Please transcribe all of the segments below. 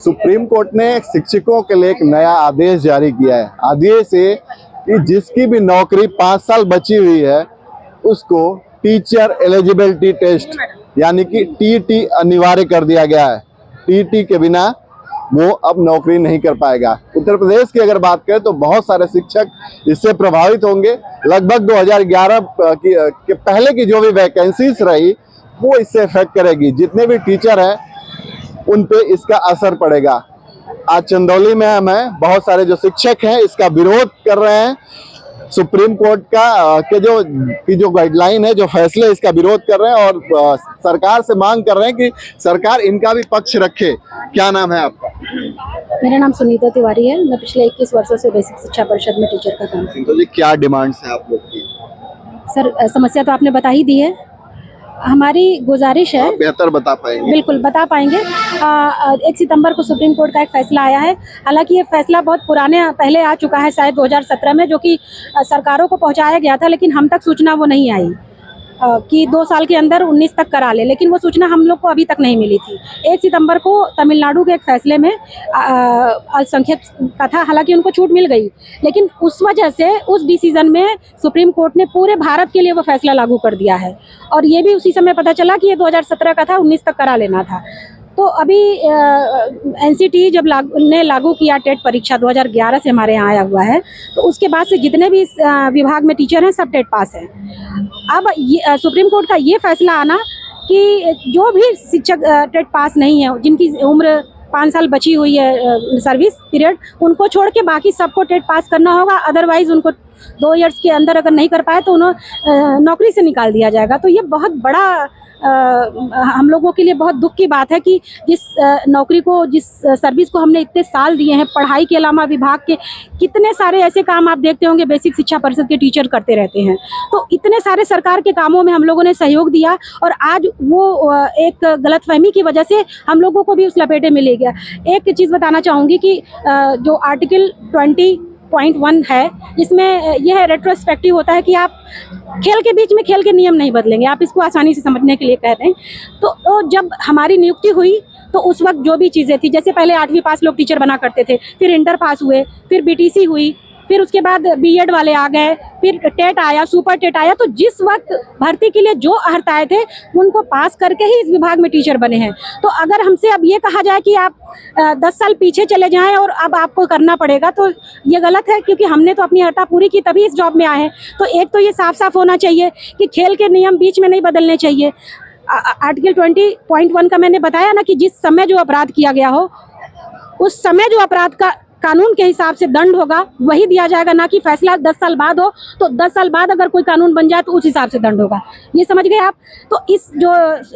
Supreme court ने शिक्षकों के लिए एक नया आदेश जारी किया है। आदेश है कि जिसकी भी नौकरी 5 साल बची हुई है उसको टीचर एलिजिबिलिटी टेस्ट यानी कि टीटी अनिवार्य कर दिया गया है। टीटी के बिना वो अब नौकरी नहीं कर पाएगा। उत्तर प्रदेश की अगर बात करें तो बहुत सारे शिक्षक इससे प्रभावित होंगे। लगभग 2011 के पहले की जो भी वैकेंसीज रही वो इससे इफेक्ट करेगी। जितने भी टीचर हैं उन पे इसका असर पड़ेगा। आज चंदौली में हम हैं, बहुत सारे जो शिक्षक हैं इसका विरोध कर रहे हैं। सुप्रीम कोर्ट का जो गाइडलाइन है, जो फैसले, इसका विरोध कर रहे हैं और सरकार से मांग कर रहे हैं कि सरकार इनका भी पक्ष रखे। क्या नाम है आपका? मेरा नाम सुनीता तिवारी है। मैं पिछले 21 वर्षों से बेसिक शिक्षा परिषद में टीचर का काम करती हूँ। तो जी क्या डिमांड्स है आप लोग की? सर, समस्या तो आपने बता ही दी है। हमारी गुजारिश है, बेहतर बता पाएंगे? बिल्कुल बता पाएंगे। 1 सितंबर को सुप्रीम कोर्ट का एक फैसला आया है। हालांकि ये फैसला बहुत पहले आ चुका है, शायद 2017 में, जो कि सरकारों को पहुंचाया गया था, लेकिन हम तक सूचना वो नहीं आई कि 2 साल के अंदर 19 तक करा ले, लेकिन वो सूचना हम लोग को अभी तक नहीं मिली थी। 1 सितंबर को तमिलनाडु के एक फैसले में अल्पसंख्यक का था, हालांकि उनको छूट मिल गई, लेकिन उस वजह से उस डिसीजन में सुप्रीम कोर्ट ने पूरे भारत के लिए वो फैसला लागू कर दिया है। और ये भी उसी समय पता चला कि ये 2017 का था, 19 तक करा लेना था। तो अभी एनसीटी जब लागू किया टेट परीक्षा 2011 से हमारे यहाँ आया हुआ है, तो उसके बाद से जितने भी विभाग में टीचर हैं सब टेट पास हैं। अब सुप्रीम कोर्ट का ये फैसला आना कि जो भी शिक्षक टेट पास नहीं है, जिनकी उम्र 5 साल बची हुई है सर्विस पीरियड, उनको छोड़ के बाकी सबको टेट पास करना होगा। अदरवाइज उनको 2 इयर्स के अंदर अगर नहीं कर पाए तो उन्हें नौकरी से निकाल दिया जाएगा। तो ये बहुत बड़ा हम लोगों के लिए बहुत दुख की बात है कि जिस नौकरी को, जिस सर्विस को हमने इतने साल दिए हैं, पढ़ाई के अलावा विभाग के कितने सारे ऐसे काम आप देखते होंगे बेसिक शिक्षा परिषद के टीचर करते रहते हैं। तो इतने सारे सरकार के कामों में हम लोगों ने सहयोग दिया और आज वो एक गलतफहमी की वजह से हम लोगों को भी उस लपेटे में ले गया। एक चीज़ बताना चाहूँगी कि जो आर्टिकल 20.1 है, इसमें यह रेट्रोस्पेक्टिव होता है कि आप खेल के बीच में खेल के नियम नहीं बदलेंगे। आप इसको आसानी से समझने के लिए कह रहे हैं। तो जब हमारी नियुक्ति हुई तो उस वक्त जो भी चीज़ें थी, जैसे पहले 8वीं पास लोग टीचर बना करते थे, फिर इंटर पास हुए, फिर बीटीसी हुई, फिर उसके बाद बीएड वाले आ गए, फिर टेट आया, सुपर टेट आया। तो जिस वक्त भर्ती के लिए जो अहर्ताएं थे उनको पास करके ही इस विभाग में टीचर बने हैं। तो अगर हमसे अब ये कहा जाए कि आप 10 साल पीछे चले जाएं और अब आपको करना पड़ेगा, तो ये गलत है, क्योंकि हमने तो अपनी अहर्ता पूरी की तभी इस जॉब में आए हैं। तो एक तो ये साफ साफ होना चाहिए कि खेल के नियम बीच में नहीं बदलने चाहिए। आर्टिकल 20.1 का मैंने बताया ना कि जिस समय जो अपराध किया गया हो, उस समय जो अपराध का कानून के हिसाब से दंड होगा वही दिया जाएगा, ना कि फैसला 10 साल बाद हो तो 10 साल बाद अगर कोई कानून बन जाए तो उस हिसाब से दंड होगा। ये समझ गए आप? तो इस जो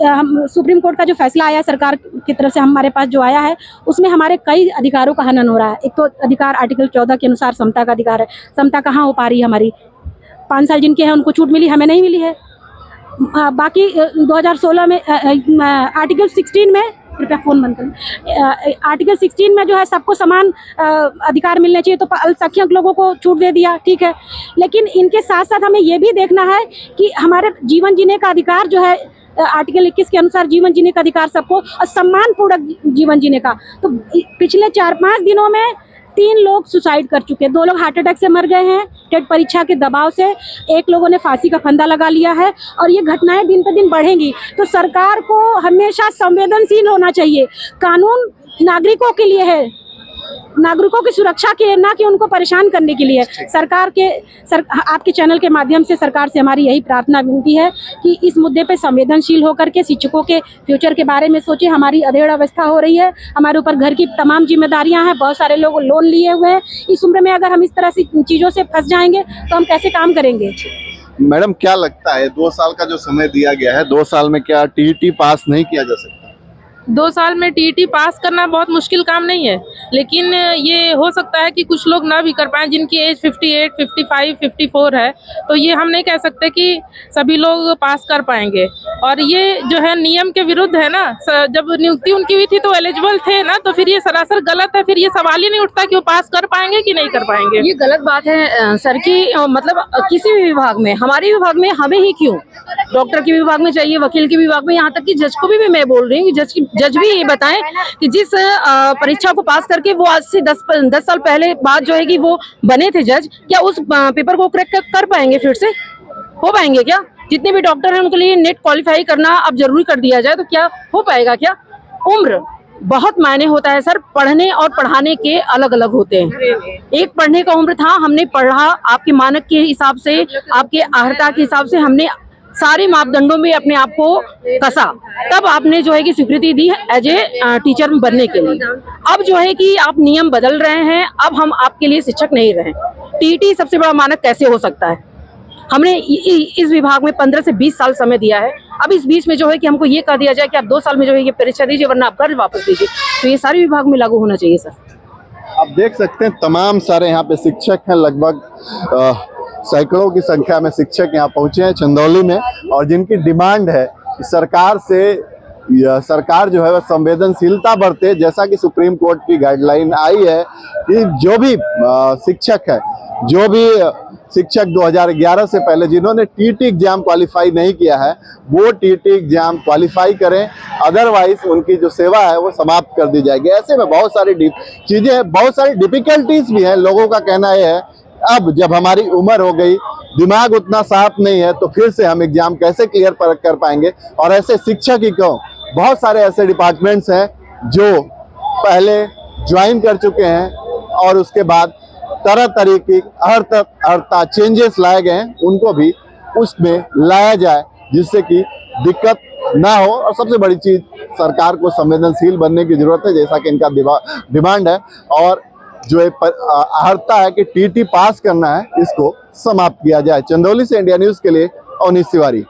हम सुप्रीम कोर्ट का जो फैसला आया सरकार की तरफ से हमारे पास जो आया है, उसमें हमारे कई अधिकारों का हनन हो रहा है। एक तो अधिकार आर्टिकल 14 के अनुसार समता का अधिकार है। समता कहाँ हो पा रही है हमारी? 5 साल जिनके हैं उनको छूट मिली, हमें नहीं मिली है। बाकी 2016 में आर्टिकल 16 में, कृपया फोन बंद करें, आर्टिकल 16 में जो है सबको समान अधिकार मिलने चाहिए, तो अल्पसंख्यक लोगों को छूट दे दिया, ठीक है। लेकिन इनके साथ साथ हमें ये भी देखना है कि हमारे जीवन जीने का अधिकार जो है आर्टिकल 21 के अनुसार जीवन जीने का अधिकार सबको और सम्मानपूर्वक जीवन जीने का। तो पिछले 4-5 दिनों में 3 लोग सुसाइड कर चुके, 2 लोग हार्ट अटैक से मर गए हैं टेट परीक्षा के दबाव से, 1 लोगों ने फांसी का फंदा लगा लिया है, और ये घटनाएं दिन पे दिन बढ़ेंगी। तो सरकार को हमेशा संवेदनशील होना चाहिए। कानून नागरिकों के लिए है, नागरिकों की सुरक्षा के लिए, ना कि उनको परेशान करने के लिए। आपके चैनल के माध्यम से सरकार से हमारी यही प्रार्थना विनती है कि इस मुद्दे पे संवेदनशील होकर के शिक्षकों के फ्यूचर के बारे में सोचे। हमारी अधेड़ अवस्था हो रही है, हमारे ऊपर घर की तमाम जिम्मेदारियां हैं, बहुत सारे लोग लोन लिए हुए हैं। इस उम्र में अगर हम इस तरह से चीज़ों से फंस जाएंगे तो हम कैसे काम करेंगे? मैडम क्या लगता है 2 साल का जो समय दिया गया है, 2 साल में क्या टीईटी पास नहीं किया जा सकता? 2 साल में टीईटी पास करना बहुत मुश्किल काम नहीं है, लेकिन ये हो सकता है कि कुछ लोग ना भी कर पाएँ जिनकी एज 58, 55, 54 है। तो ये हम नहीं कह सकते कि सभी लोग पास कर पाएंगे। और ये जो है नियम के विरुद्ध है ना। जब नियुक्ति उनकी हुई थी तो एलिजिबल थे ना, तो फिर ये सरासर गलत है। फिर ये सवाल ही नहीं उठता कि वो पास कर पाएंगे कि नहीं कर पाएंगे। ये गलत बात है सर की, मतलब किसी भी विभाग में, हमारे विभाग में हमें ही क्यों, डॉक्टर के विभाग में चाहिए, वकील के विभाग में, यहाँ तक कि जज को भी मैं बोल रही हूँ कि जज की जज भी ये बताएं कि जिस परीक्षा को पास करके वो आज से 10 साल पहले बाद जो है कि वो बने थे जज, क्या उस पेपर को क्रैक कर पाएंगे? फिर से हो पाएंगे क्या? जितने भी डॉक्टर हैं उनके लिए नेट क्वालिफाई करना अब जरूरी कर दिया जाए तो क्या हो पाएगा? क्या उम्र बहुत मायने होता है सर, पढ़ने और पढ़ाने के अलग अलग होते हैं। एक पढ़ने का उम्र था, हमने पढ़ा आपके मानक के हिसाब से, आपके अर्हता के हिसाब से, हमने सारे मापदंडों में अपने आप को कसा, तब आपने जो है कि स्वीकृति दी एज ए टीचर बनने के लिए। अब जो है कि आप नियम बदल रहे हैं, अब हम आपके लिए शिक्षक नहीं रहे। टीईटी सबसे बड़ा मानक कैसे हो सकता है? हमने इस विभाग में 15 से 20 साल समय दिया है। अब इस बीच में जो है कि हमको ये कह दिया जाए कि आप 2 साल में जो है ये परीक्षा दीजिए वरना आप कर्ज वापस दीजिए, तो ये सारे विभाग में लागू होना चाहिए सर। आप देख सकते हैं तमाम सारे यहाँ पे शिक्षक हैं, लगभग सैकड़ों की संख्या में शिक्षक यहाँ पहुंचे हैं चंदौली में, और जिनकी डिमांड है कि सरकार जो है वह संवेदनशीलता बरते, जैसा कि सुप्रीम कोर्ट की गाइडलाइन आई है कि जो भी शिक्षक है, जो भी शिक्षक 2011 से पहले जिन्होंने टीटी एग्जाम क्वालिफाई नहीं किया है वो टीटी एग्जाम क्वालिफाई करें, अदरवाइज उनकी जो सेवा है वो समाप्त कर दी जाएगी। ऐसे में बहुत सारी चीजें, बहुत सारी डिफिकल्टीज भी हैं। लोगों का कहना यह है अब जब हमारी उम्र हो गई, दिमाग उतना साफ नहीं है, तो फिर से हम एग्जाम कैसे क्लियर कर पाएंगे। और ऐसे शिक्षक ही क्यों, बहुत सारे ऐसे डिपार्टमेंट्स हैं जो पहले ज्वाइन कर चुके हैं और उसके बाद तरह तरह की हर चेंजेस लाए गए हैं, उनको भी उसमें लाया जाए जिससे कि दिक्कत ना हो। और सबसे बड़ी चीज, सरकार को संवेदनशील बनने की जरूरत है, जैसा कि इनका डिमांड है। और जो अर्हता है कि टीटी पास करना है, इसको समाप्त किया जाए। चंदौली से इंडिया न्यूज के लिए अवनीश तिवारी।